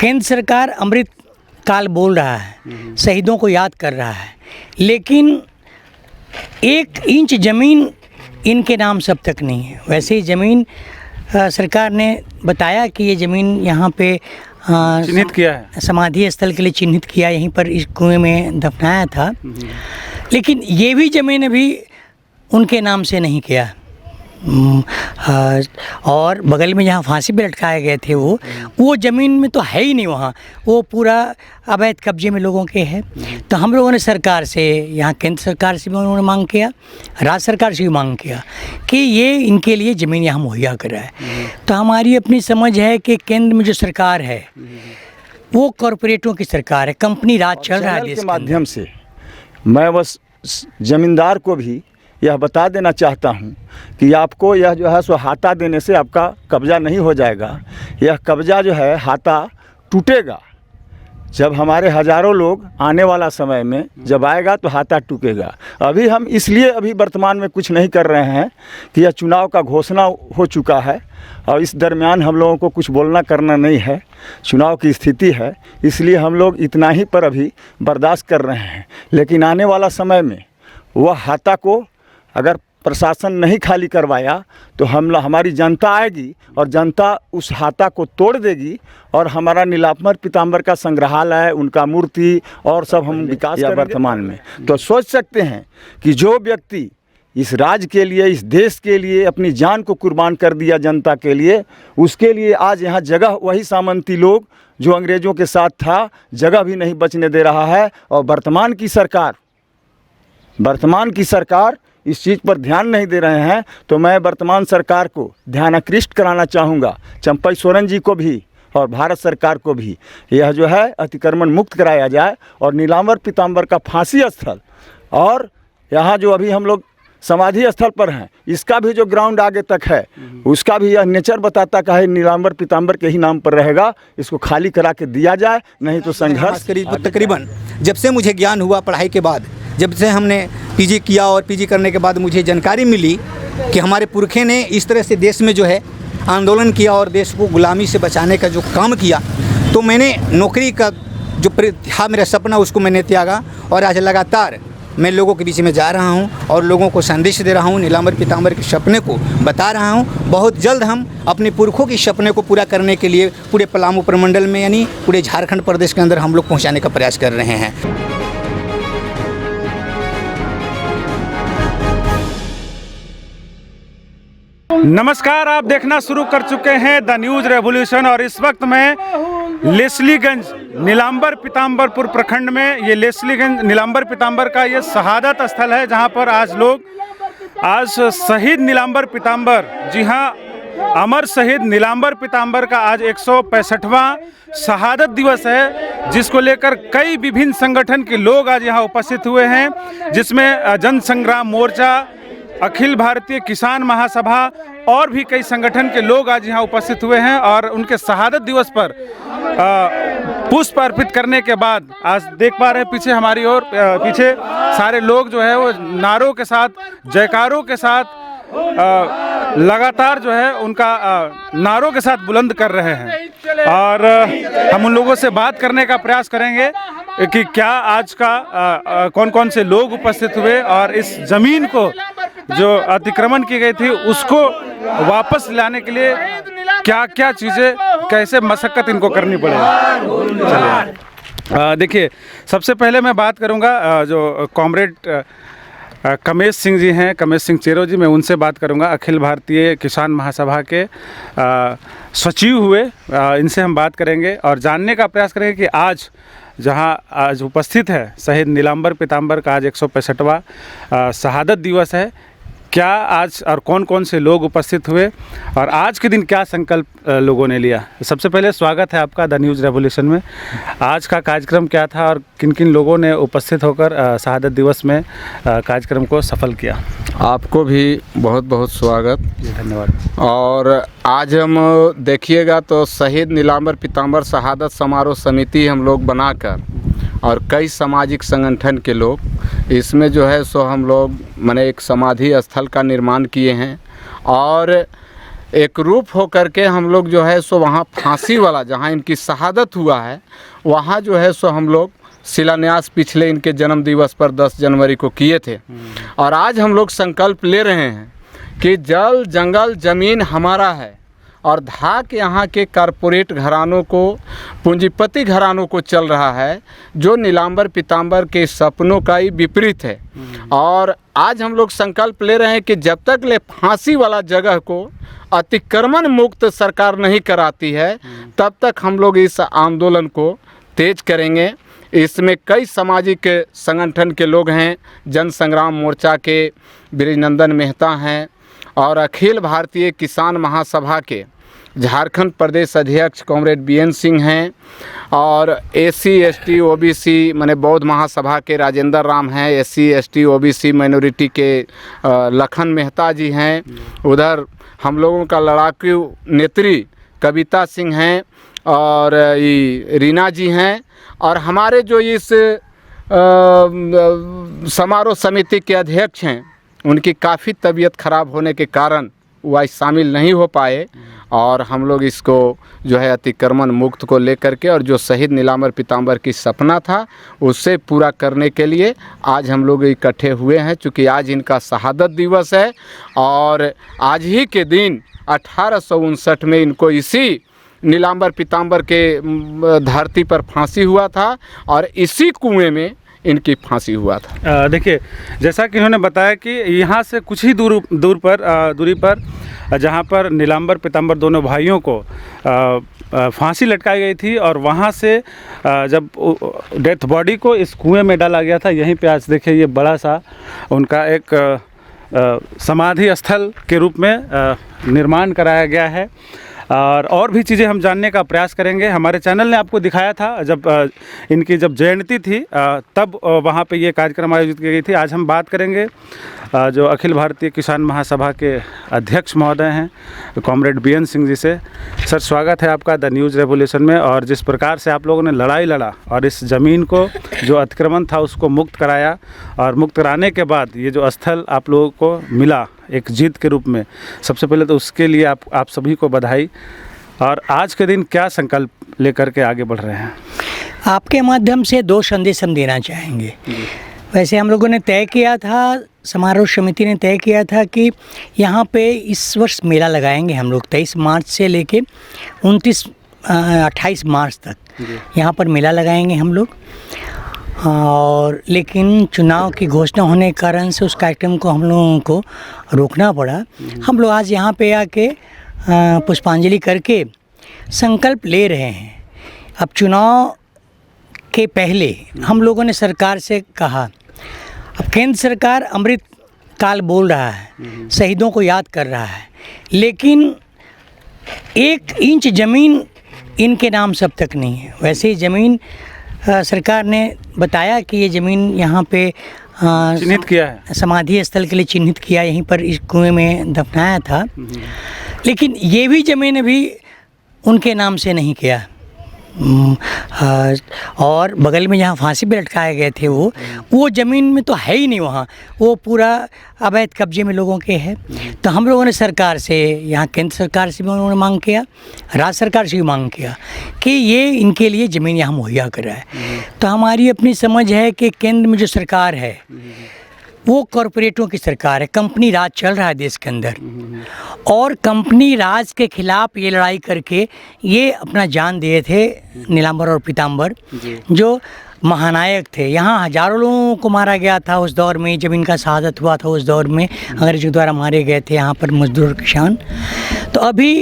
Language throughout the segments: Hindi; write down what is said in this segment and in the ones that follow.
केंद्र सरकार अमृत काल बोल रहा है, शहीदों को याद कर रहा है, लेकिन 1 इंच ज़मीन इनके नाम से अब तक नहीं है। वैसे ही ज़मीन सरकार ने बताया कि ये ज़मीन यहाँ पे चिन्हित किया है, समाधि स्थल के लिए चिन्हित किया, यहीं पर इस कुएं में दफनाया था, लेकिन ये भी ज़मीन अभी उनके नाम से नहीं किया। और बगल में जहाँ फांसी पे लटकाए गए थे वो ज़मीन में तो है ही नहीं, वहाँ वो पूरा अवैध कब्जे में लोगों के है। तो हम लोगों ने सरकार से, यहाँ केंद्र सरकार से भी उन्होंने मांग किया, राज्य सरकार से भी मांग किया कि ये इनके लिए ज़मीन यहाँ मुहैया कराए। तो हमारी अपनी समझ है कि केंद्र में जो सरकार है वो कॉरपोरेटों की सरकार है, कंपनी राज चल रहा है देश के माध्यम से। मैं बस ज़मींदार को भी यह बता देना चाहता हूं कि आपको यह जो है सो हाथा देने से आपका कब्ज़ा नहीं हो जाएगा। यह कब्ज़ा जो है हाथा टूटेगा। जब हमारे हज़ारों लोग आने वाला समय में जब आएगा तो हाथा टूटेगा। अभी हम इसलिए अभी वर्तमान में कुछ नहीं कर रहे हैं कि यह चुनाव का घोषणा हो चुका है और इस दरमियान हम लोगों को कुछ बोलना करना नहीं है। चुनाव की स्थिति है, इसलिए हम लोग इतना ही पर अभी बर्दाश्त कर रहे हैं। लेकिन आने वाला समय में वह हाथा को अगर प्रशासन नहीं खाली करवाया तो हमारी जनता आएगी और जनता उस हाथा को तोड़ देगी और हमारा नीलांबर पीताम्बर का संग्रहालय, उनका मूर्ति और सब हम विकास करेंगे। वर्तमान में तो सोच सकते हैं कि जो व्यक्ति इस राज्य के लिए, इस देश के लिए अपनी जान को कुर्बान कर दिया जनता के लिए, उसके लिए आज यहाँ जगह वही सामंती लोग जो अंग्रेज़ों के साथ था, जगह भी नहीं बचने दे रहा है। और वर्तमान की सरकार इस चीज़ पर ध्यान नहीं दे रहे हैं। तो मैं वर्तमान सरकार को ध्यान आकृष्ट कराना चाहूँगा, चंपई सोरेन जी को भी और भारत सरकार को भी, यह जो है अतिक्रमण मुक्त कराया जाए और नीलांबर पीताम्बर का फांसी स्थल और यहाँ जो अभी हम लोग समाधि स्थल पर हैं, इसका भी जो ग्राउंड आगे तक है उसका भी यह नेचर बताता का है नीलांबर पीताम्बर के ही नाम पर रहेगा। इसको खाली करा के दिया जाए, नहीं तो संघर्ष। तकरीबन जब से मुझे ज्ञान हुआ पढ़ाई के बाद, जब से हमने पीजी किया और पीजी करने के बाद मुझे जानकारी मिली कि हमारे पुरखे ने इस तरह से देश में जो है आंदोलन किया और देश को गुलामी से बचाने का जो काम किया, तो मैंने नौकरी का जो था मेरा सपना, उसको मैंने त्यागा और आज लगातार मैं लोगों के बीच में जा रहा हूं और लोगों को संदेश दे रहा हूं, नीलांबर पीताम्बर के सपने को बता रहा हूं। बहुत जल्द हम अपने पुरखों के सपने को पूरा करने के लिए पूरे पलामू प्रमंडल में यानी पूरे झारखंड प्रदेश के अंदर हम लोग पहुँचाने का प्रयास कर रहे हैं। नमस्कार, आप देखना शुरू कर चुके हैं द न्यूज़ रेवोल्यूशन और इस वक्त मैं लेस्लीगंज नीलांबर पीताम्बरपुर प्रखंड में, ये लेस्लीगंज नीलांबर पीताम्बर का ये शहादत स्थल है जहां पर आज शहीद नीलांबर पीताम्बर, जी हां, अमर शहीद नीलांबर पीताम्बर का आज 165वां शहादत दिवस है, जिसको लेकर कई विभिन्न संगठन के लोग आज यहाँ उपस्थित हुए हैं, जिसमें जन संग्राम मोर्चा, अखिल भारतीय किसान महासभा और भी कई संगठन के लोग आज यहाँ उपस्थित हुए हैं। और उनके शहादत दिवस पर पुष्प अर्पित करने के बाद आज देख पा रहे हैं पीछे हमारी ओर, पीछे सारे लोग जो है वो नारों के साथ, जयकारों के साथ लगातार जो है उनका नारों के साथ बुलंद कर रहे हैं। और हम उन लोगों से बात करने का प्रयास करेंगे कि क्या आज का कौन कौन से लोग उपस्थित हुए और इस ज़मीन को जो अतिक्रमण की गई थी उसको वापस लाने के लिए क्या क्या चीज़ें, कैसे मशक्क़त इनको करनी पड़ेगी। देखिए, सबसे पहले मैं बात करूंगा जो कॉमरेड कमेश सिंह जी हैं, कमेश सिंह चेरो जी, मैं उनसे बात करूंगा। अखिल भारतीय किसान महासभा के सचिव हुए, इनसे हम बात करेंगे और जानने का प्रयास करेंगे कि आज आज उपस्थित है शहीद नीलांबर पीताम्बर का आज 165वां शहादत दिवस है। क्या आज और कौन कौन से लोग उपस्थित हुए और आज के दिन क्या संकल्प लोगों ने लिया। सबसे पहले स्वागत है आपका द न्यूज़ रेवोल्यूशन में। आज का कार्यक्रम क्या था और किन किन लोगों ने उपस्थित होकर शहादत दिवस में कार्यक्रम को सफल किया। आपको भी बहुत बहुत स्वागत, धन्यवाद। और आज हम देखिएगा तो शहीद नीलांबर पीताम्बर शहादत समारोह समिति हम लोग बनाकर और कई सामाजिक संगठन के लोग इसमें जो है सो हम लोग माने एक समाधि स्थल का निर्माण किए हैं। और एक रूप होकर के हम लोग जो है सो वहाँ फांसी वाला जहाँ इनकी शहादत हुआ है वहाँ जो है सो हम लोग शिलान्यास पिछले इनके जन्म दिवस पर 10 जनवरी को किए थे। और आज हम लोग संकल्प ले रहे हैं कि जल जंगल ज़मीन हमारा है और धाक यहाँ के कारपोरेट घरानों को, पूंजीपति घरानों को चल रहा है, जो नीलांबर पीतांबर के सपनों का ही विपरीत है। और आज हम लोग संकल्प ले रहे हैं कि जब तक ले फांसी वाला जगह को अतिक्रमण मुक्त सरकार नहीं कराती है तब तक हम लोग इस आंदोलन को तेज करेंगे। इसमें कई सामाजिक संगठन के लोग हैं, जन संग्राम मोर्चा के ब्रिजनंदन मेहता हैं और अखिल भारतीय किसान महासभा के झारखंड प्रदेश अध्यक्ष कॉमरेड बीएन सिंह हैं और SC ST OBC माने बौद्ध महासभा के राजेंद्र राम हैं, SC ST OBC माइनॉरिटी के लखन मेहता जी हैं, उधर हम लोगों का लड़ाकू नेत्री कविता सिंह हैं और रीना जी हैं और हमारे जो इस समारोह समिति के अध्यक्ष हैं उनकी काफ़ी तबीयत ख़राब होने के कारण वह शामिल नहीं हो पाए और हम लोग इसको जो है अतिक्रमण मुक्त को लेकर के और जो शहीद नीलांबर पीतांबर की सपना था उससे पूरा करने के लिए आज हम लोग इकट्ठे हुए हैं। चूँकि आज इनका शहादत दिवस है और आज ही के दिन 1859 में इनको इसी नीलांबर पीतांबर के धरती पर फांसी हुआ था और इसी कुएं में इनकी फांसी हुआ था। देखिए, जैसा कि इन्होंने बताया कि यहाँ से कुछ ही दूरी पर जहाँ पर नीलांबर पीतांबर दोनों भाइयों को फांसी लटकाई गई थी और वहाँ से जब डेथ बॉडी को इस कुएं में डाला गया था, यहीं पे आज देखिए ये बड़ा सा उनका एक समाधि स्थल के रूप में निर्माण कराया गया है। और भी चीज़ें हम जानने का प्रयास करेंगे। हमारे चैनल ने आपको दिखाया था जब इनकी जब जयंती थी तब वहाँ पे ये कार्यक्रम आयोजित की गई थी। आज हम बात करेंगे जो अखिल भारतीय किसान महासभा के अध्यक्ष महोदय हैं कॉमरेड बीएन सिंह जी से। सर, स्वागत है आपका द न्यूज़ रेवोल्यूशन में। और जिस प्रकार से आप लोगों ने लड़ाई लड़ा और इस ज़मीन को जो अतिक्रमण था उसको मुक्त कराया और मुक्त कराने के बाद ये जो स्थल आप लोगों को मिला एक जीत के रूप में, सबसे पहले तो उसके लिए आप सभी को बधाई। और आज के दिन क्या संकल्प लेकर के आगे बढ़ रहे हैं? आपके माध्यम से 2 संदेश हम देना चाहेंगे। वैसे हम लोगों ने तय किया था, समारोह समिति ने तय किया था कि यहाँ पे इस वर्ष मेला लगाएंगे हम लोग 23 मार्च से लेके 28 मार्च तक यहाँ पर मेला लगाएंगे हम लोग। और लेकिन चुनाव की घोषणा होने के कारण से उस कार्यक्रम को हम लोगों को रोकना पड़ा। हम लोग आज यहाँ पे आके पुष्पांजलि करके संकल्प ले रहे हैं। अब चुनाव के पहले हम लोगों ने सरकार से कहा, अब केंद्र सरकार अमृत काल बोल रहा है, शहीदों को याद कर रहा है, लेकिन 1 इंच ज़मीन इनके नाम सब तक नहीं है। वैसे ही ज़मीन सरकार ने बताया कि ये ज़मीन यहाँ पे चिन्हित किया है, समाधि स्थल के लिए चिन्हित किया, यहीं पर इस कुएं में दफनाया था, लेकिन ये भी ज़मीन अभी उनके नाम से नहीं किया। और बगल में जहाँ फांसी पे लटकाए गए थे वो ज़मीन में तो है ही नहीं, वहाँ वो पूरा अवैध कब्जे में लोगों के है। तो हम लोगों ने सरकार से, यहाँ केंद्र सरकार से भी उन्होंने मांग किया, राज्य सरकार से भी मांग किया कि ये इनके लिए ज़मीन यहाँ मुहैया कराए। तो हमारी अपनी समझ है कि केंद्र में जो सरकार है वो कॉरपोरेटों की सरकार है, कंपनी राज चल रहा है देश के अंदर, और कंपनी राज के खिलाफ ये लड़ाई करके ये अपना जान दिए थे नीलांबर और पीतांबर, जो महानायक थे। यहाँ हजारों लोगों को मारा गया था उस दौर में, जब इनका शहादत हुआ था उस दौर में अंग्रेजों द्वारा मारे गए थे यहाँ पर मजदूर किसान। तो अभी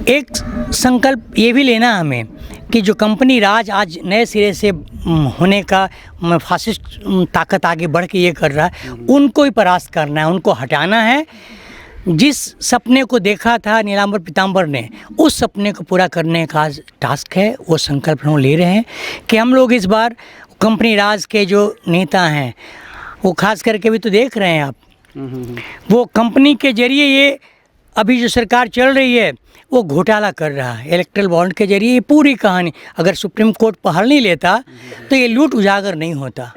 एक संकल्प ये भी लेना हमें कि जो कंपनी राज आज नए सिरे से होने का फासिस्ट ताकत आगे बढ़ के ये कर रहा है, उनको ही परास्त करना है, उनको हटाना है। जिस सपने को देखा था नीलांबर पीतांबर ने, उस सपने को पूरा करने का टास्क है, वो संकल्प हम ले रहे हैं कि हम लोग इस बार कंपनी राज के जो नेता हैं, वो खास करके भी तो देख रहे हैं आप, वो कंपनी के जरिए ये अभी जो सरकार चल रही है वो घोटाला कर रहा है इलेक्ट्रल बॉन्ड के जरिए। ये पूरी कहानी अगर सुप्रीम कोर्ट पकड़ नहीं लेता तो ये लूट उजागर नहीं होता।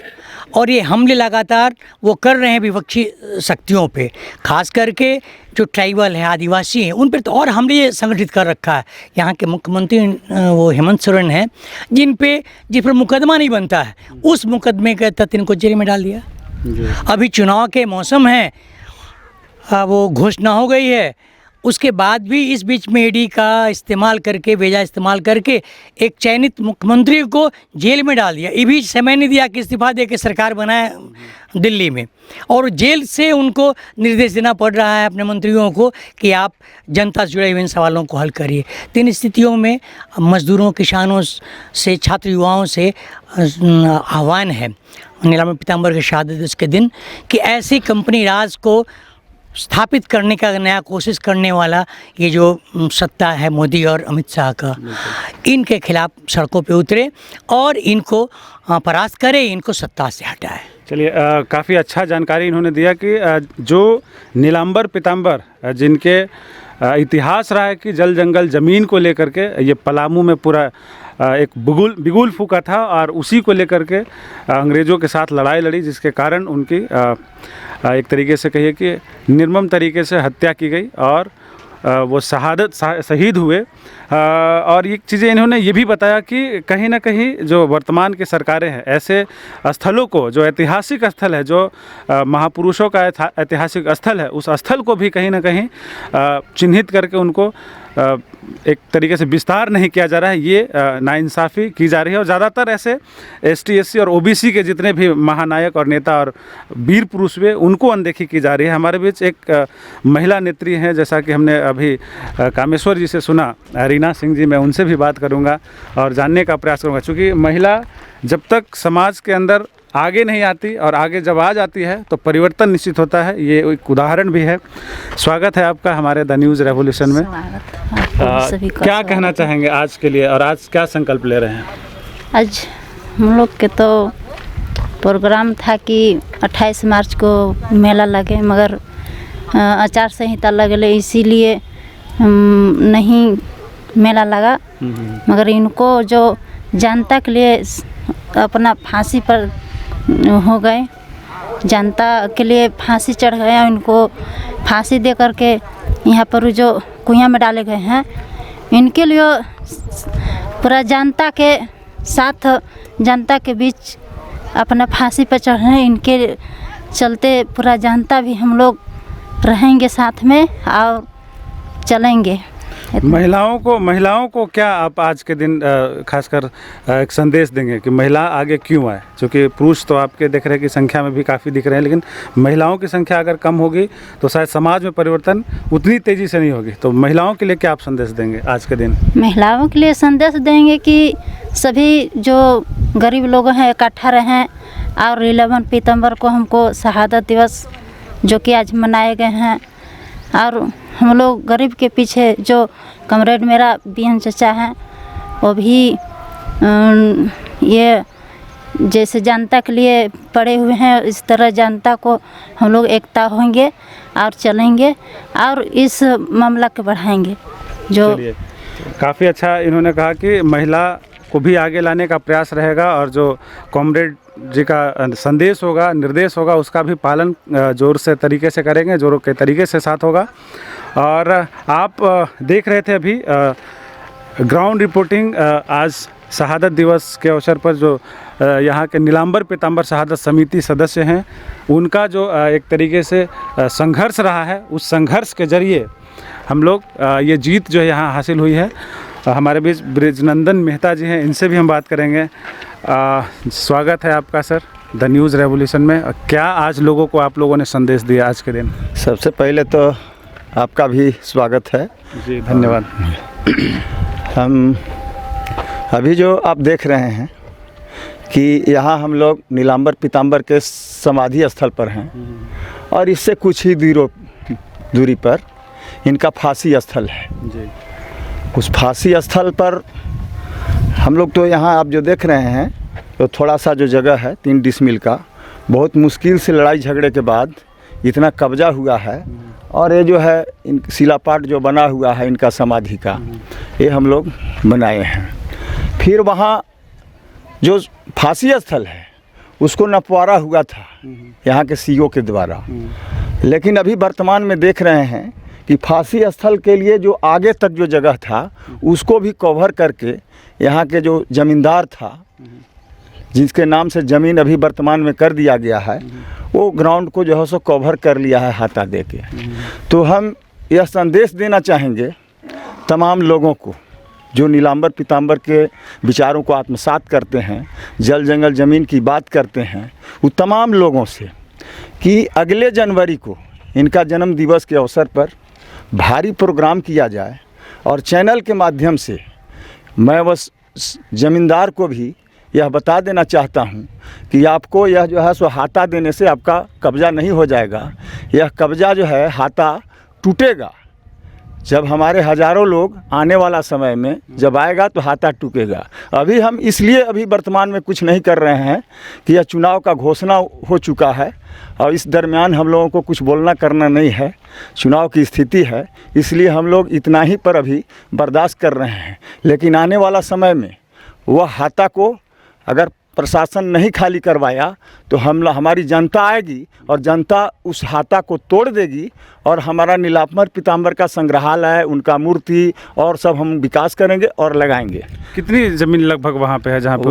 और ये हमले लगातार वो कर रहे हैं विपक्षी शक्तियों पे, खास करके जो ट्राइबल है, आदिवासी हैं, उन पर तो और हमले ये संगठित कर रखा है। यहाँ के मुख्यमंत्री वो हेमंत सोरेन हैं, जिन पर मुकदमा नहीं बनता है, उस मुकदमे के तहत इनको जेल में डाल दिया। अभी चुनाव के मौसम है, वो घोषणा हो गई है, उसके बाद भी इस बीच में ईडी का इस्तेमाल करके, वेजा इस्तेमाल करके एक चयनित मुख्यमंत्री को जेल में डाल दिया। ये भी समय नहीं दिया कि इस्तीफा दे के सरकार बनाए दिल्ली में, और जेल से उनको निर्देश देना पड़ रहा है अपने मंत्रियों को कि आप जनता से जुड़े हुए इन सवालों को हल करिए। तो इन स्थितियों में मजदूरों, किसानों से, छात्र युवाओं से आह्वान है नीलांबर पीताम्बर के शहादत दिवस के दिन कि ऐसी कंपनी राज को स्थापित करने का नया कोशिश करने वाला ये जो सत्ता है मोदी और अमित शाह का, इनके खिलाफ सड़कों पे उतरे और इनको परास्त करे, इनको सत्ता से हटाए। चलिए, काफ़ी अच्छा जानकारी इन्होंने दिया कि जो नीलांबर पीताम्बर जिनके इतिहास रहा है कि जल जंगल ज़मीन को लेकर के ये पलामू में पूरा एक बिगुल फूका था, और उसी को लेकर के अंग्रेज़ों के साथ लड़ाई लड़ी, जिसके कारण उनकी एक तरीके से कहिए कि निर्मम तरीके से हत्या की गई और वो शहीद हुए। और ये चीज़ें इन्होंने ये भी बताया कि कहीं ना कहीं जो वर्तमान की सरकारें हैं, ऐसे स्थलों को, जो ऐतिहासिक स्थल है, जो महापुरुषों का ऐतिहासिक स्थल है, उस स्थल को भी कहीं ना कहीं चिन्हित करके उनको एक तरीके से विस्तार नहीं किया जा रहा है। ये नाइंसाफ़ी की जा रही है, और ज़्यादातर ऐसे ST SC और OBC के जितने भी महानायक और नेता और वीर पुरुष हुए, उनको अनदेखी की जा रही है। हमारे बीच एक महिला नेत्री हैं, जैसा कि हमने अभी कामेश्वर जी से सुना, रीना सिंह जी, मैं उनसे भी बात करूंगा और जानने का प्रयास करूंगा, क्योंकि महिला जब तक समाज के अंदर आगे नहीं आती और आगे जब आ जाती है तो परिवर्तन निश्चित होता है। ये एक उदाहरण भी है। स्वागत है आपका हमारे द न्यूज़ रेवोल्यूशन में। क्या कहना चाहेंगे आज के लिए, और आज क्या संकल्प ले रहे हैं? आज हम लोग के तो प्रोग्राम था कि 28 मार्च को मेला लगे, मगर आचार संहिता लगले, इसीलिए नहीं मेला लगा। मगर इनको जो जनता के लिए अपना फांसी पर हो गए, जनता के लिए फांसी चढ़ गया, इनको फांसी दे करके यहाँ पर जो कुआं में डाले गए हैं, इनके लिए पूरा जनता के साथ, जनता के बीच अपना फांसी पर चढ़ रहे हैं। इनके चलते पूरा जनता भी हम लोग रहेंगे साथ में और चलेंगे। महिलाओं को क्या आप आज के दिन खासकर एक संदेश देंगे कि महिला आगे क्यों आए? क्योंकि पुरुष तो आपके देख रहे हैं कि संख्या में भी काफ़ी दिख रहे हैं, लेकिन महिलाओं की संख्या अगर कम होगी तो शायद समाज में परिवर्तन उतनी तेज़ी से नहीं होगी। तो महिलाओं के लिए क्या आप संदेश देंगे आज के दिन? महिलाओं के लिए संदेश देंगे कि सभी जो गरीब लोग हैं इकट्ठा रहें, और 11 पीतम्बर को हमको शहादत दिवस जो कि आज मनाए गए हैं, और हम लोग गरीब के पीछे, जो कमरेड मेरा बीएन चचा हैं, वो भी ये जैसे जनता के लिए पड़े हुए हैं, इस तरह जनता को हम लोग एकता होंगे और चलेंगे और इस मामला को बढ़ाएंगे। जो काफ़ी अच्छा इन्होंने कहा कि महिला को भी आगे लाने का प्रयास रहेगा, और जो कॉमरेड जी का संदेश होगा, निर्देश होगा, उसका भी पालन जोर से तरीके से करेंगे, जोरों के तरीके से साथ होगा। और आप देख रहे थे अभी ग्राउंड रिपोर्टिंग, आज शहादत दिवस के अवसर पर जो यहाँ के नीलांबर पीताम्बर शहादत समिति सदस्य हैं, उनका जो एक तरीके से संघर्ष रहा है, उस संघर्ष के जरिए हम लोग ये जीत जो है यहाँ हासिल हुई है। हमारे बीच ब्रिजनंदन मेहता जी हैं, इनसे भी हम बात करेंगे। स्वागत है आपका सर द न्यूज़ रेवोल्यूशन में। क्या आज लोगों को आप लोगों ने संदेश दिया आज के दिन? सबसे पहले तो आपका भी स्वागत है जी, धन्यवाद। हम अभी जो आप देख रहे हैं कि यहाँ हम लोग नीलांबर पीताम्बर के समाधि स्थल पर हैं, और इससे कुछ ही दूरी पर इनका फांसी स्थल है जी। उस फांसी स्थल पर हम लोग तो यहाँ आप जो देख रहे हैं, तो थोड़ा सा जो जगह है 3 डिसमिल का, बहुत मुश्किल से लड़ाई झगड़े के बाद इतना कब्जा हुआ है, और ये जो है इन शिलापाट जो बना हुआ है इनका समाधि का, ये हम लोग बनाए हैं। फिर वहाँ जो फांसी स्थल है उसको नपवारा हुआ था यहाँ के सीओ के द्वारा। लेकिन अभी वर्तमान में देख रहे हैं कि फांसी स्थल के लिए जो आगे तक जो जगह था उसको भी कवर करके यहाँ के जो ज़मींदार था जिसके नाम से ज़मीन अभी वर्तमान में कर दिया गया है, वो ग्राउंड को जो है सो कवर कर लिया है हाथा दे के। तो हम यह संदेश देना चाहेंगे तमाम लोगों को जो नीलांबर पीतांबर के विचारों को आत्मसात करते हैं, जल जंगल ज़मीन की बात करते हैं, वो तमाम लोगों से कि अगले जनवरी को इनका जन्म दिवस के अवसर पर भारी प्रोग्राम किया जाए। और चैनल के माध्यम से मैं बस ज़मींदार को भी यह बता देना चाहता हूं कि आपको यह जो है सो हाथा देने से आपका कब्ज़ा नहीं हो जाएगा। यह कब्ज़ा जो है हाथा टूटेगा। जब हमारे हज़ारों लोग आने वाला समय में जब आएगा तो हाथा टूटेगा। अभी हम इसलिए अभी वर्तमान में कुछ नहीं कर रहे हैं कि यह चुनाव का घोषणा हो चुका है और इस दरमियान हम लोगों को कुछ बोलना करना नहीं है। चुनाव की स्थिति है, इसलिए हम लोग इतना ही पर अभी बर्दाश्त कर रहे हैं। लेकिन आने वाला समय में वह हाथा को अगर प्रशासन नहीं खाली करवाया तो हमारी जनता आएगी और जनता उस हाथा को तोड़ देगी और हमारा नीलांबर पीतांबर का संग्रहालय, उनका मूर्ति और सब हम विकास करेंगे और लगाएंगे। कितनी ज़मीन लगभग वहाँ पे है जहाँ पे?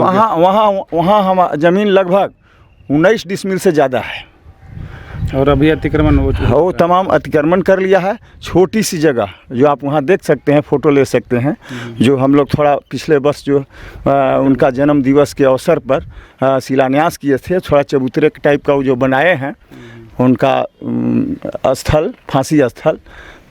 वहाँ हम ज़मीन लगभग 19 डिसमिल से ज़्यादा है और अभी अतिक्रमण हो चुका है। वो तमाम अतिक्रमण कर लिया है। छोटी सी जगह जो आप वहाँ देख सकते हैं, फ़ोटो ले सकते हैं, जो हम लोग थोड़ा पिछले वर्ष जो उनका जन्म दिवस के अवसर पर शिलान्यास किए थे, थोड़ा चबूतरे टाइप का वो जो बनाए हैं उनका स्थल, फांसी स्थल।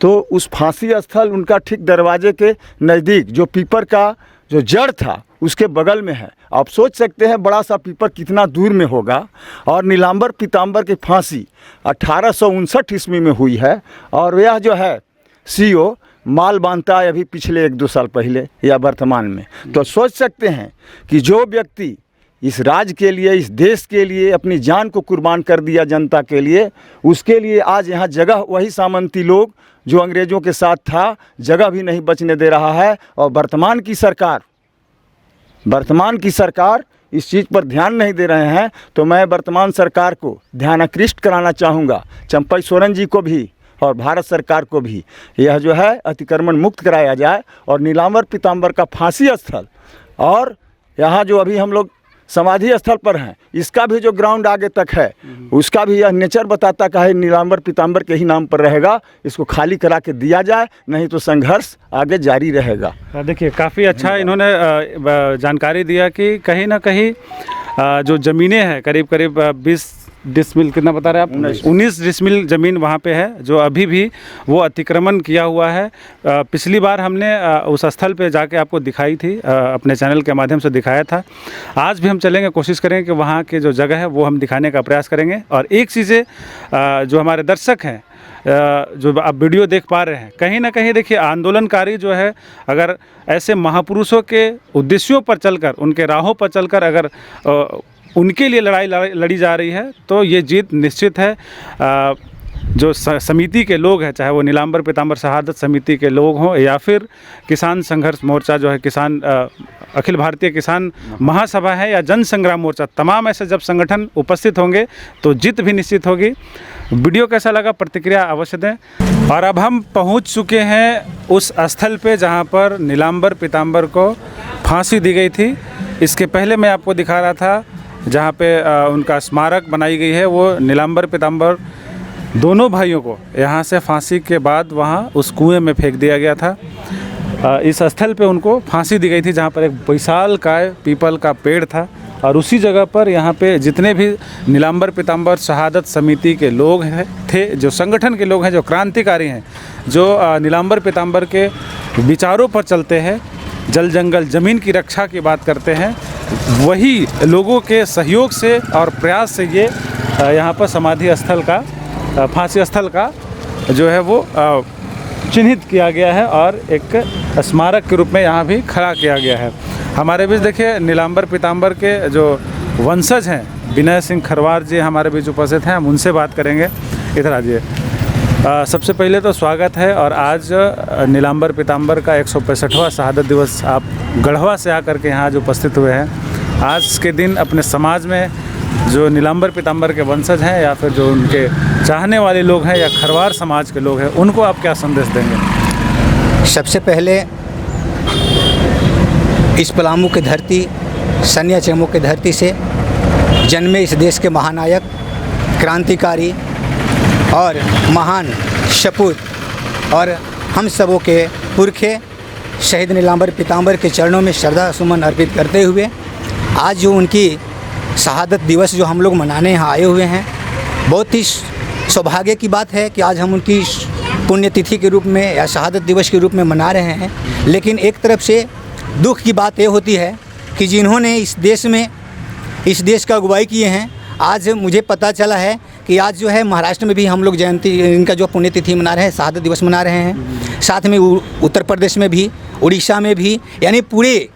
तो उस फांसी स्थल उनका ठीक दरवाजे के नज़दीक जो पीपर का जो जड़ था उसके बगल में है। आप सोच सकते हैं बड़ा सा पीपर कितना दूर में होगा। और नीलांबर पीतांबर की फांसी 1859 ईस्वी में हुई है और यह जो है सीओ माल बांधता है अभी पिछले 1-2 साल पहले या वर्तमान में। तो सोच सकते हैं कि जो व्यक्ति इस राज्य के लिए, इस देश के लिए अपनी जान को कुर्बान कर दिया जनता के लिए, उसके लिए आज यहाँ जगह वही सामंती लोग जो अंग्रेज़ों के साथ था, जगह भी नहीं बचने दे रहा है। और वर्तमान की सरकार इस चीज़ पर ध्यान नहीं दे रहे हैं। तो मैं वर्तमान सरकार को ध्यानाकृष्ट कराना चाहूँगा, चंपई सोरेन जी को भी और भारत सरकार को भी, यह जो है अतिक्रमण मुक्त कराया जाए और नीलांबर पीतांबर का फांसी स्थल और यहाँ जो अभी हम लोग समाधि स्थल पर हैं, इसका भी जो ग्राउंड आगे तक है उसका भी यह नेचर बताता का है नीलांबर पीतांबर के ही नाम पर रहेगा। इसको खाली करा के दिया जाए, नहीं तो संघर्ष आगे जारी रहेगा। देखिए काफ़ी अच्छा इन्होंने जानकारी दिया कि कहीं ना कहीं जो ज़मीनें हैं करीब 20 डिसमिल, कितना बता रहे हैं आप? 19 डिसमिल ज़मीन वहाँ पे है जो अभी भी वो अतिक्रमण किया हुआ है। पिछली बार हमने उस स्थल पे जाके आपको दिखाई थी, अपने चैनल के माध्यम से दिखाया था। आज भी हम चलेंगे, कोशिश करेंगे कि वहाँ की जो जगह है वो हम दिखाने का प्रयास करेंगे। और एक चीज़ें जो हमारे दर्शक हैं जो आप वीडियो देख पा रहे हैं, कहीं ना कहीं देखिए आंदोलनकारी जो है अगर ऐसे महापुरुषों के उद्देश्यों पर चलकर, उनके राहों पर चलकर अगर उनके लिए लड़ाई लड़ी जा रही है तो ये जीत निश्चित है। जो समिति के लोग हैं, चाहे वो नीलांबर पीतांबर शहादत समिति के लोग हों या फिर किसान संघर्ष मोर्चा जो है, किसान अखिल भारतीय किसान महासभा है या जन संग्राम मोर्चा, तमाम ऐसे जब संगठन उपस्थित होंगे तो जीत भी निश्चित होगी। वीडियो कैसा लगा प्रतिक्रिया अवश्य दें। और अब हम पहुंच चुके हैं उस स्थल पे जहां पर नीलांबर पीतांबर को फांसी दी गई थी। इसके पहले मैं आपको दिखा रहा था जहाँ पे उनका स्मारक बनाई गई है। वो नीलांबर पीतांबर दोनों भाइयों को यहाँ से फांसी के बाद वहाँ उस कुएं में फेंक दिया गया था। इस स्थल पे उनको फांसी दी गई थी जहाँ पर एक विशालकाय पीपल का पेड़ था और उसी जगह पर यहाँ पे जितने भी नीलांबर पीतांबर शहादत समिति के लोग थे, जो संगठन के लोग हैं, जो क्रांतिकारी हैं, जो नीलांबर पीतांबर के विचारों पर चलते हैं, जल जंगल ज़मीन की रक्षा की बात करते हैं, वही लोगों के सहयोग से और प्रयास से ये यहाँ पर समाधि स्थल का, फांसी स्थल का जो है वो चिन्हित किया गया है और एक स्मारक के रूप में यहाँ भी खड़ा किया गया है। हमारे बीच देखिए नीलांबर पीतांबर के जो वंशज हैं, विनय सिंह खरवार जी हमारे बीच उपस्थित हैं, हम उनसे बात करेंगे। इधर आ जाइए। सबसे पहले तो स्वागत है। और आज नीलांबर पीतांबर का 165वां शहादत दिवस, आप गढ़वा से आकर के यहाँ जो उपस्थित हुए हैं, आज के दिन अपने समाज में जो नीलांबर पीताम्बर के वंशज हैं या फिर जो उनके चाहने वाले लोग हैं या खरवार समाज के लोग हैं, उनको आप क्या संदेश देंगे? सबसे पहले इस पलामू की धरती, सनिया चमू की धरती से जन्मे इस देश के महानायक, क्रांतिकारी और महान सपूत और हम सबों के पुरखे शहीद नीलांबर पीताम्बर के चरणों में श्रद्धा सुमन अर्पित करते हुए आज जो उनकी शहादत दिवस जो हम लोग मनाने यहाँ आए हुए हैं, बहुत ही सौभाग्य की बात है कि आज हम उनकी पुण्यतिथि के रूप में या शहादत दिवस के रूप में मना रहे हैं। लेकिन एक तरफ से दुख की बात ये होती है कि जिन्होंने इस देश का अगुवाई किए हैं, आज मुझे पता चला है कि आज जो है महाराष्ट्र में भी हम लोग जयंती, इनका जो पुण्यतिथि मना रहे हैं, शहादत दिवस मना रहे हैं। साथ में उत्तर प्रदेश में भी, उड़ीसा में भी, यानी पूरे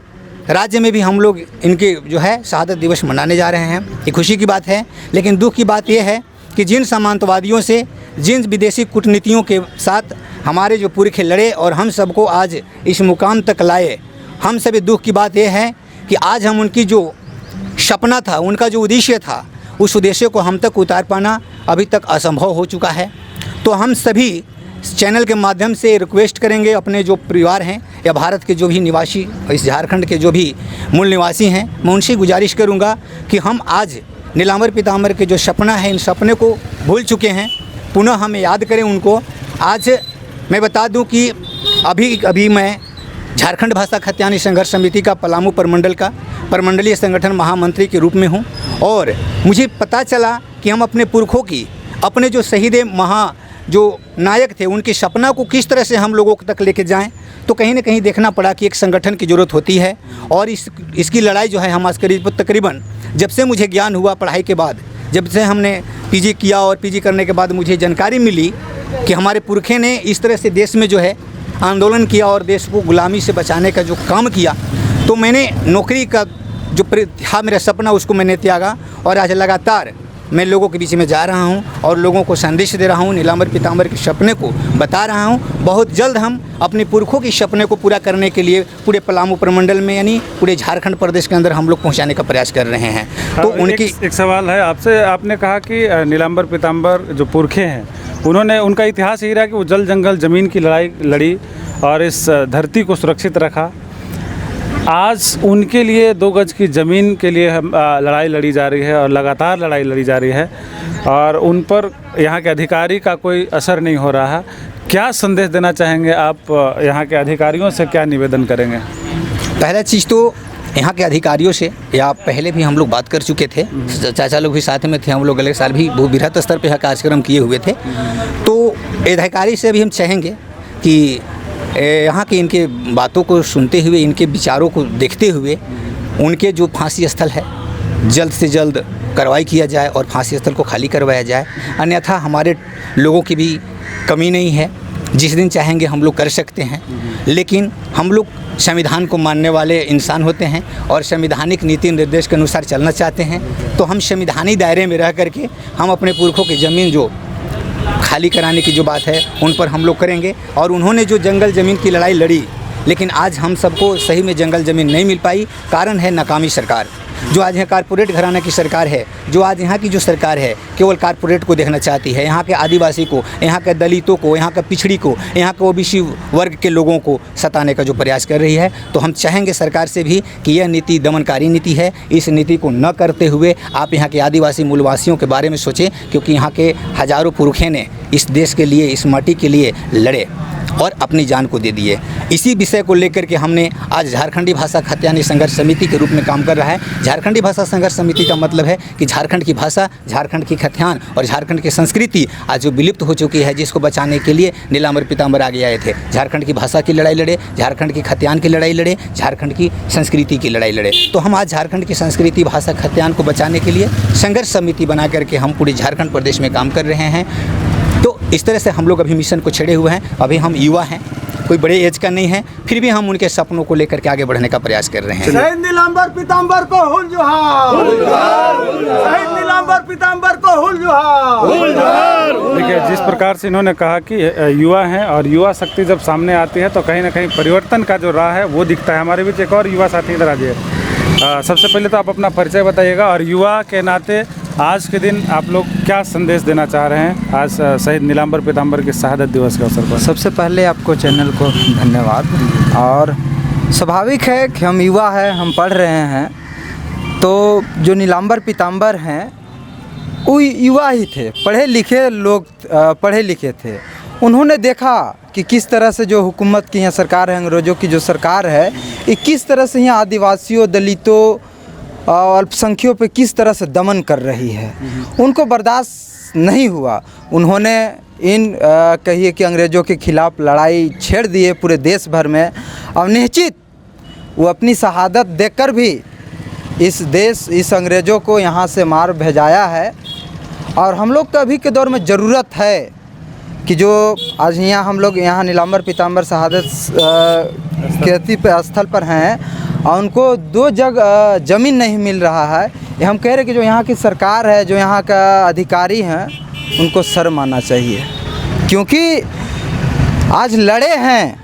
राज्य में भी हम लोग इनके जो है शहादत दिवस मनाने जा रहे हैं। ये खुशी की बात है। लेकिन दुख की बात यह है कि जिन सामंतवादियों से, जिन विदेशी कूटनीतियों के साथ हमारे जो पुरखे लड़े और हम सबको आज इस मुकाम तक लाए, हम सभी दुख की बात यह है कि आज हम उनकी जो सपना था, उनका जो उद्देश्य था, उस उद्देश्य को हम तक उतार पाना अभी तक असंभव हो चुका है। तो हम सभी चैनल के माध्यम से रिक्वेस्ट करेंगे, अपने जो परिवार हैं या भारत के जो भी निवासी, इस झारखंड के जो भी मूल निवासी हैं, मैं उनसे गुजारिश करूंगा कि हम आज नीलांबर पीताम्बर के जो सपना है, इन सपने को भूल चुके हैं, पुनः हम याद करें उनको। आज मैं बता दूं कि अभी मैं झारखंड भाषा खत्यानी संघर्ष समिति का पलामू प्रमंडल का प्रमंडलीय संगठन महामंत्री के रूप में हूं और मुझे पता चला कि हम अपने पुरखों की, अपने जो शहीद जो नायक थे, उनके सपना को किस तरह से हम लोगों तक लेके जाएं। तो कहीं ना कहीं देखना पड़ा कि एक संगठन की ज़रूरत होती है और इसकी लड़ाई जो है हम आज तकरीबन जब से मुझे ज्ञान हुआ पढ़ाई के बाद, जब से हमने पीजी किया और पीजी करने के बाद मुझे जानकारी मिली कि हमारे पुरखे ने इस तरह से देश में जो है आंदोलन किया और देश को गुलामी से बचाने का जो काम किया, तो मैंने नौकरी का जो था मेरा सपना, उसको मैंने त्यागा और आज लगातार मैं लोगों के बीच में जा रहा हूं और लोगों को संदेश दे रहा हूं, नीलांबर पीताम्बर के सपने को बता रहा हूं। बहुत जल्द हम अपने पुरखों के सपने को पूरा करने के लिए पूरे पलामू प्रमंडल में, यानी पूरे झारखंड प्रदेश के अंदर हम लोग पहुंचाने का प्रयास कर रहे हैं। तो उनकी एक सवाल है आपसे। आपने कहा कि नीलांबर पीताम्बर जो पुरखे हैं, उनका इतिहास यही रहा कि वो जल जंगल ज़मीन की लड़ाई लड़ी और इस धरती को सुरक्षित रखा। आज उनके लिए 2 गज की ज़मीन के लिए लड़ाई लड़ी जा रही है और लगातार लड़ाई लड़ी जा रही है और उन पर यहाँ के अधिकारी का कोई असर नहीं हो रहा है। क्या संदेश देना चाहेंगे आप? यहाँ के अधिकारियों से क्या निवेदन करेंगे? पहला चीज़ तो यहाँ के अधिकारियों से, या पहले भी हम लोग बात कर चुके थे, चाचा लोग भी साथ में थे, हम लोग अगले साल भी बहुत बृहत स्तर पर कार्यक्रम किए हुए थे। तो अधिकारी से भी हम चाहेंगे कि यहाँ की इनके बातों को सुनते हुए, इनके विचारों को देखते हुए, उनके जो फांसी स्थल है जल्द से जल्द कार्रवाई किया जाए और फांसी स्थल को खाली करवाया जाए। अन्यथा हमारे लोगों की भी कमी नहीं है, जिस दिन चाहेंगे हम लोग कर सकते हैं। लेकिन हम लोग संविधान को मानने वाले इंसान होते हैं और संवैधानिक नीति निर्देश के अनुसार चलना चाहते हैं। तो हम संविधानिक दायरे में रह करके हम अपने पुरखों की ज़मीन जो खाली कराने की जो बात है उन पर हम लोग करेंगे। और उन्होंने जो जंगल ज़मीन की लड़ाई लड़ी, लेकिन आज हम सबको सही में जंगल ज़मीन नहीं मिल पाई। कारण है नाकामी सरकार, जो आज यहाँ कारपोरेट घराना की सरकार है, जो आज यहाँ की जो सरकार है केवल कारपोरेट को देखना चाहती है। यहाँ के आदिवासी को, यहाँ के दलितों को, यहाँ के पिछड़ी को, यहाँ के ओबीसी वर्ग के लोगों को सताने का जो प्रयास कर रही है। तो हम चाहेंगे सरकार से भी कि यह नीति दमनकारी नीति है। इस नीति को न करते हुए आप यहाँ के आदिवासी मूलवासियों के बारे में सोचें, क्योंकि यहाँ के हज़ारों पुरखे ने इस देश के लिए, इस माटी के लिए लड़े और अपनी जान को दे दिए। इसी विषय को लेकर के हमने आज झारखंडी भाषा खत्यानी संघर्ष समिति के रूप में काम कर रहा है। झारखंडी भाषा संघर्ष समिति का मतलब है कि झारखंड की भाषा, झारखंड की खत्यान और झारखंड की संस्कृति आज जो विलुप्त हो चुकी है, जिसको बचाने के लिए नीलांबर पीताम्बर आगे आए थे। झारखंड की भाषा की लड़ाई लड़े, झारखंड की खत्यान की लड़ाई लड़े, झारखंड की संस्कृति की लड़ाई लड़े। तो हम आज झारखंड की संस्कृति, भाषा, खत्यान को बचाने के लिए संघर्ष समिति बना करके हम पूरे झारखंड प्रदेश में काम कर रहे हैं। तो इस तरह से हम लोग अभी मिशन को छेड़े हुए हैं। अभी हम युवा हैं, कोई बड़े एज का नहीं है, फिर भी हम उनके सपनों को लेकर के आगे बढ़ने का प्रयास कर रहे हैं। शहीद नीलांबर पीताम्बर को हुल जोहार, शहीद नीलांबर पीताम्बर को हुल जोहार। देखिए, जिस प्रकार से इन्होंने कहा कि युवा हैं और युवा शक्ति जब सामने आती है तो कहीं ना कहीं परिवर्तन का जो राह है वो दिखता है। हमारे बीच एक और युवा साथी इधर आ जाइए। सबसे पहले तो आप अपना परिचय बताइएगा और युवा के नाते आज के दिन आप लोग क्या संदेश देना चाह रहे हैं आज शहीद नीलांबर पीताम्बर के शहादत दिवस के अवसर पर। सबसे पहले आपको चैनल को धन्यवाद। और स्वाभाविक है कि हम युवा हैं, हम पढ़ रहे हैं, तो जो नीलांबर पीताम्बर हैं वो युवा ही थे, पढ़े लिखे लोग, पढ़े लिखे थे। उन्होंने देखा कि किस तरह से जो हुकूमत की यहाँ सरकार है, अंग्रेज़ों की जो सरकार है, ये किस तरह से यहाँ आदिवासियों, दलितों और अल्पसंख्यकों पे किस तरह से दमन कर रही है। उनको बर्दाश्त नहीं हुआ। उन्होंने इन कहिए कि अंग्रेज़ों के खिलाफ़ लड़ाई छेड़ दिए पूरे देश भर में। और निश्चित वो अपनी शहादत देकर भी इस अंग्रेज़ों को यहाँ से मार भेजाया है। और हम लोग को अभी के दौर में ज़रूरत है कि जो आज यहाँ हम लोग यहाँ नीलांबर पीताम्बर शहादत कीर्ति पे स्थल पर हैं और उनको 2 जगह ज़मीन नहीं मिल रहा है। ये हम कह रहे कि जो यहाँ की सरकार है, जो यहाँ का अधिकारी हैं, उनको शर्म आना चाहिए, क्योंकि आज लड़े हैं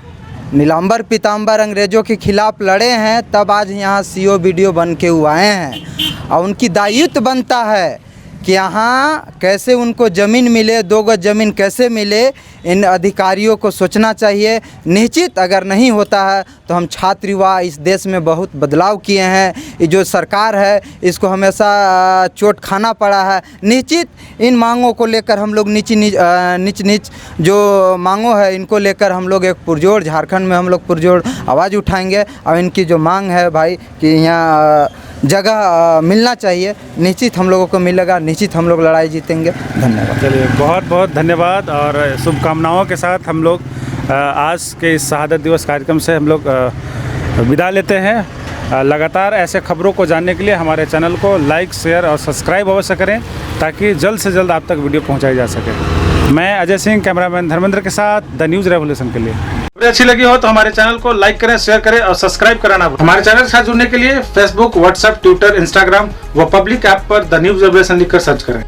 नीलांबर पीताम्बर, अंग्रेज़ों के खिलाफ़ लड़े हैं, तब आज यहाँ CO BDO बन के हुए हैं। और उनकी दायित्व बनता है कि यहाँ कैसे उनको ज़मीन मिले, 2 गज ज़मीन कैसे मिले, इन अधिकारियों को सोचना चाहिए। निश्चित अगर नहीं होता है तो हम छात्र युवा इस देश में बहुत बदलाव किए हैं। ये जो सरकार है इसको हमेशा चोट खाना पड़ा है। निश्चित इन मांगों को लेकर हम लोग नीच जो मांगों है इनको लेकर हम लोग एक पुरजोर झारखंड में हम लोग पुरजोर आवाज़ उठाएंगे। और इनकी जो मांग है भाई कि यहाँ जगह मिलना चाहिए, निश्चित हम लोगों को मिलेगा, निश्चित हम लोग लड़ाई जीतेंगे। धन्यवाद। चलिए बहुत बहुत धन्यवाद और शुभकामनाओं के साथ हम लोग आज के इस शहादत दिवस कार्यक्रम से हम लोग विदा लेते हैं। लगातार ऐसे खबरों को जानने के लिए हमारे चैनल को लाइक, शेयर और सब्सक्राइब अवश्य करें ताकि जल्द से जल्द आप तक वीडियो पहुंचाई जा सके। मैं अजय सिंह, कैमरामैन धर्मेंद्र के साथ द न्यूज़ रेवोल्यूशन के लिए। वीडियो अच्छी लगी हो तो हमारे चैनल को लाइक करें, शेयर करें और सब्सक्राइब कराना। हमारे चैनल के साथ जुड़ने के लिए फेसबुक, व्हाट्सएप, ट्विटर, इंस्टाग्राम व पब्लिक ऐप पर द न्यूज़ रेवोल्यूशन लिखकर सर्च करें।